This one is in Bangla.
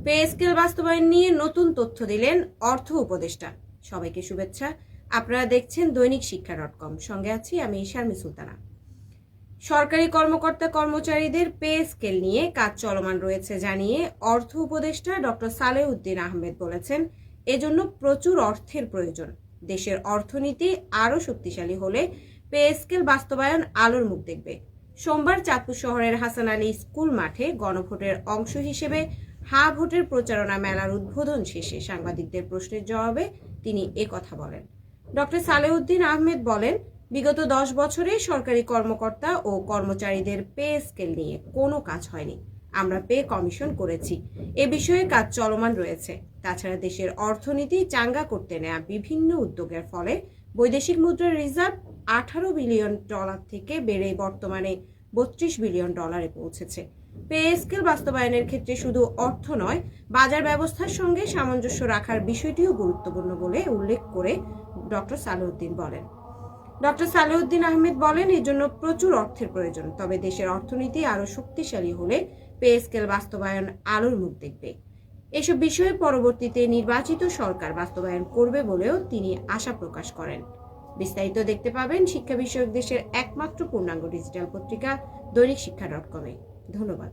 পে স্কেল বাস্তবায়ন নিয়ে নতুন তথ্য দিলেন অর্থ উপদেষ্টা। সবাইকে শুভেচ্ছা। আপনারা দেখছেন দৈনিক শিক্ষা.com। সঙ্গে আছি আমি শারমি সুলতানা। সরকারি কর্মকর্তা কর্মচারীদের পে স্কেল নিয়ে কাজ চলমান রয়েছে জানিয়ে অর্থ উপদেষ্টা ডক্টর সালেউদ্দিন আহমেদ বলেছেন, এজন্য প্রচুর অর্থের প্রয়োজন। দেশের অর্থনীতি আরও শক্তিশালী হলে পে স্কেল বাস্তবায়ন আলোর মুখ দেখবে। সোমবার চাঁদপুর শহরের হাসান আলী স্কুল মাঠে গণভোটের অংশ হিসেবে হা ভোটের প্রচারণা মেলার উদ্বোধন শেষে সাংবাদিকদের প্রশ্নের জবাবে তিনি কথা বলেন। ডক্টর সালেউদ্দিন আহমেদ বলেন, বিগত 10 বছরে সরকারি কর্মকর্তা ও কর্মচারীদের পে স্কেল নিয়ে কোনো কাজ হয়নি। আমরা পে কমিশন করেছি, এ বিষয়ে কাজ চলমান রয়েছে। তাছাড়া দেশের অর্থনীতি চাঙ্গা করতে নেওয়া বিভিন্ন উদ্যোগের ফলে বৈদেশিক মুদ্রার রিজার্ভ $18 বিলিয়ন থেকে বেড়ে বর্তমানে $32 বিলিয়ন পৌঁছেছে। পে স্কেল বাস্তবায়নের ক্ষেত্রে শুধু অর্থ নয়, বাজার ব্যবস্থার সঙ্গে সামঞ্জস্য রাখার বিষয়টিও গুরুত্বপূর্ণ বলে উল্লেখ করে ডক্টর সালেউদ্দিন বলেন। ডক্টর সালেউদ্দিন আহমেদ বলেন, এর জন্য প্রচুর অর্থের প্রয়োজন। তবে দেশের অর্থনীতি আরও শক্তিশালী হলে পে স্কেল বাস্তবায়ন আলোর মুখ দেখবে। এসব বিষয়ে পরবর্তীতে নির্বাচিত সরকার বাস্তবায়ন করবে বলেও তিনি আশা প্রকাশ করেন। বিস্তারিত দেখতে পাবেন শিক্ষা বিষয়ক দেশের একমাত্র পূর্ণাঙ্গ ডিজিটাল পত্রিকা দৈনিক শিক্ষা.com-এ। ধন্যবাদ।